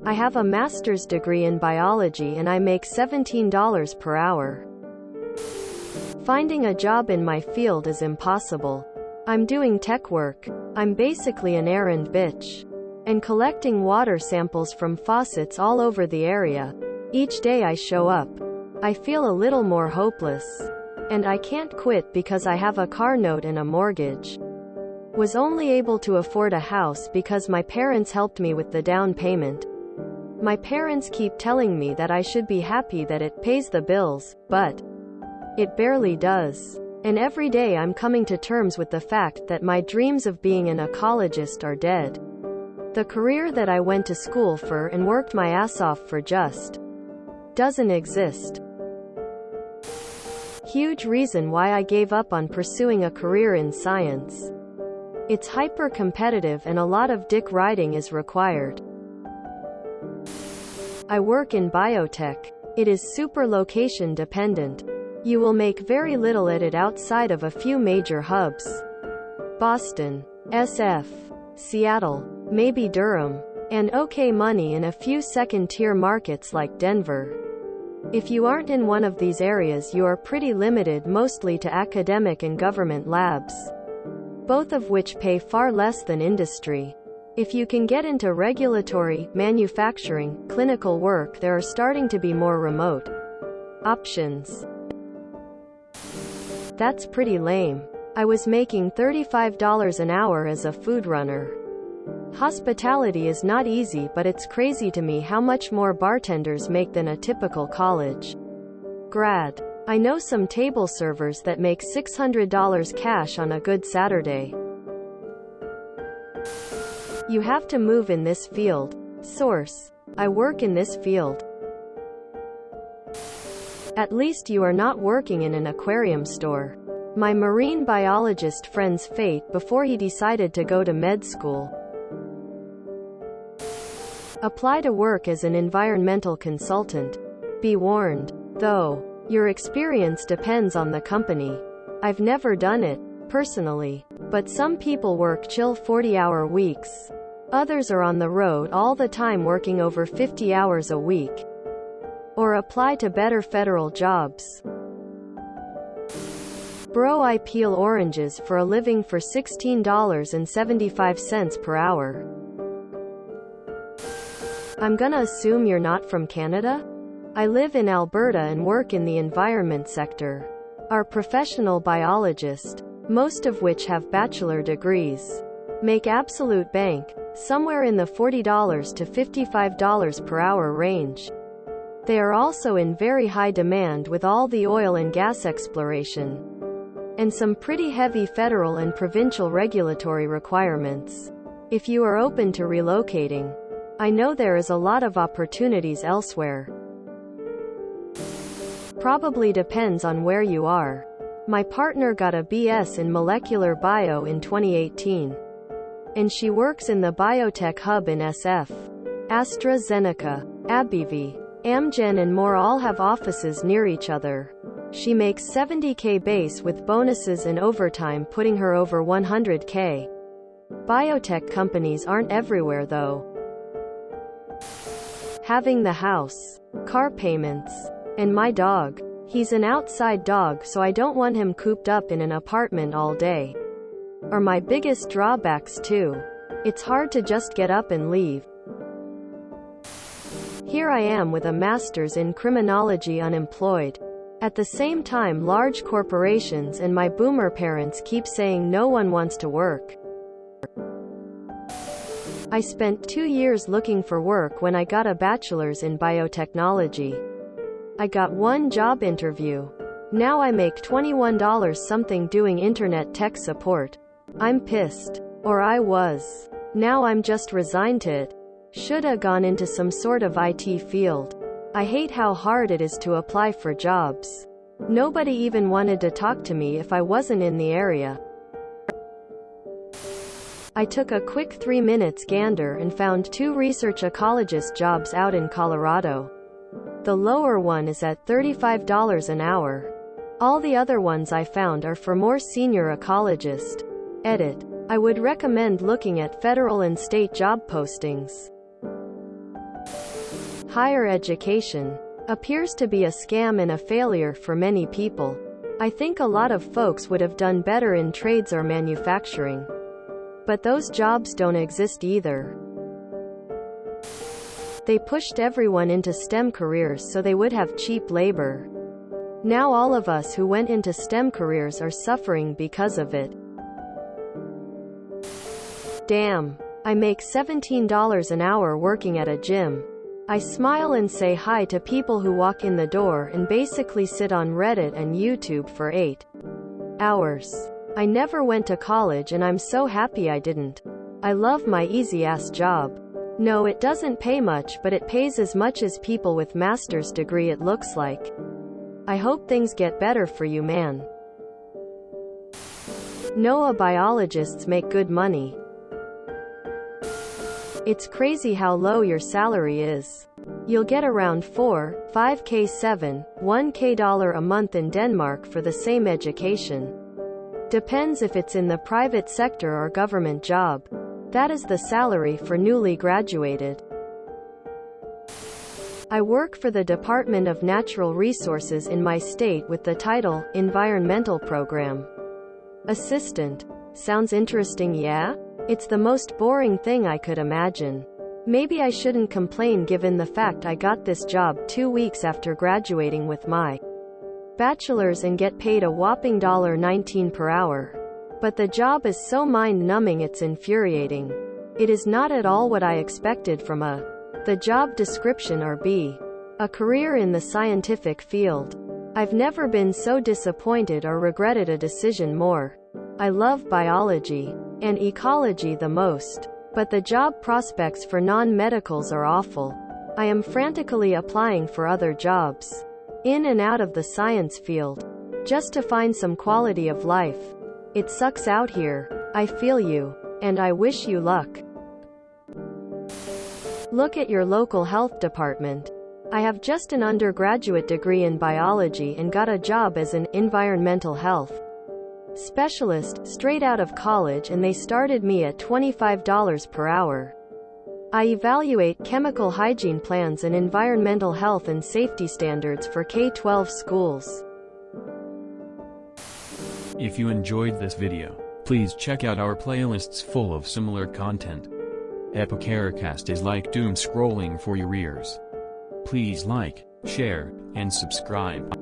I have a master's degree in biology and I make $17 per hour. Finding a job in my field is impossible. I'm doing tech work. I'm basically an errand bitch. And collecting water samples from faucets all over the area. Each day I show up, I feel a little more hopeless. And I can't quit because I have a car note and a mortgage. Was only able to afford a house because my parents helped me with the down payment. My parents keep telling me that I should be happy that it pays the bills, but it barely does. And every day I'm coming to terms with the fact that my dreams of being an ecologist are dead. The career that I went to school for and worked my ass off for just doesn't exist. Huge reason why I gave up on pursuing a career in science. It's hyper-competitive and a lot of dick riding is required. I work in biotech. It is super location dependent. You will make very little at it outside of a few major hubs. Boston, SF, Seattle, maybe Durham, and okay money in a few second-tier markets like Denver. If you aren't in one of these areas, you are pretty limited, mostly to academic and government labs, both of which pay far less than industry. If you can get into regulatory, manufacturing, clinical work, there are starting to be more remote options. That's pretty lame. I was making $35 an hour as a food runner. Hospitality is not easy, but it's crazy to me how much more bartenders make than a typical college grad. I know some table servers that make $600 cash on a good Saturday. You have to move in this field. Source: I work in this field. At least you are not working in an aquarium store. My marine biologist friend's fate before he decided to go to med school. Apply to work as an environmental consultant. Be warned, though, your experience depends on the company. I've never done it, personally, but some people work chill 40-hour weeks. Others are on the road all the time working over 50 hours a week. Or apply to better federal jobs. Bro, I peel oranges for a living for $16.75 per hour. I'm gonna assume you're not from Canada? I live in Alberta and work in the environment sector. Our professional biologists, most of which have bachelor degrees, make absolute bank, somewhere in the $40 to $55 per hour range. They are also in very high demand with all the oil and gas exploration, and some pretty heavy federal and provincial regulatory requirements. If you are open to relocating, I know there is a lot of opportunities elsewhere. Probably depends on where you are. My partner got a BS in molecular bio in 2018. And she works in the biotech hub in SF. AstraZeneca, AbbVie, Amgen and more all have offices near each other. She makes $70K base with bonuses and overtime, putting her over $100K. Biotech companies aren't everywhere though. Having the house, car payments, and my dog. He's an outside dog, so I don't want him cooped up in an apartment all day. Are my biggest drawbacks too. It's hard to just get up and leave. Here I am with a master's in criminology, unemployed. At the same time, large corporations and my boomer parents keep saying no one wants to work. I spent 2 years looking for work when I got a bachelor's in biotechnology. I got one job interview. Now I make $21 something doing internet tech support. I'm pissed. Or I was. Now I'm just resigned to it. Shoulda gone into some sort of IT field. I hate how hard it is to apply for jobs. Nobody even wanted to talk to me if I wasn't in the area. I took a quick 3 minutes gander and found 2 research ecologist jobs out in Colorado. The lower one is at $35 an hour. All the other ones I found are for more senior ecologist. Edit. I would recommend looking at federal and state job postings. Higher education appears to be a scam and a failure for many people. I think a lot of folks would have done better in trades or manufacturing. But those jobs don't exist either. They pushed everyone into STEM careers so they would have cheap labor. Now all of us who went into STEM careers are suffering because of it. Damn. I make $17 an hour working at a gym. I smile and say hi to people who walk in the door and basically sit on Reddit and YouTube for 8 hours. I never went to college and I'm so happy I didn't. I love my easy-ass job. No, it doesn't pay much, but it pays as much as people with master's degree it looks like. I hope things get better for you, man. NOAA biologists make good money. It's crazy how low your salary is. You'll get around 4, 5k 7, 1k dollar a month in Denmark for the same education. Depends if it's in the private sector or government job. That is the salary for newly graduated. I work for the Department of Natural Resources in my state with the title, Environmental Program Assistant. Sounds interesting, yeah? It's the most boring thing I could imagine. Maybe I shouldn't complain given the fact I got this job 2 weeks after graduating with my bachelor's and get paid a whopping $19 per hour. But the job is so mind-numbing it's infuriating. It is not at all what I expected from the job description or a career in the scientific field. I've never been so disappointed or regretted a decision more. I love biology and ecology the most. But the job prospects for non-medicals are awful. I am frantically applying for other jobs in and out of the science field just to find some quality of life. It sucks out here. I feel you. And I wish you luck. Look at your local health department. I have just an undergraduate degree in biology and got a job as an environmental health specialist straight out of college, and they started me at $25 per hour. I evaluate chemical hygiene plans and environmental health and safety standards for K-12 schools. If you enjoyed this video, please check out our playlists full of similar content. Epicaricast is like doom scrolling for your ears. Please like, share, and subscribe.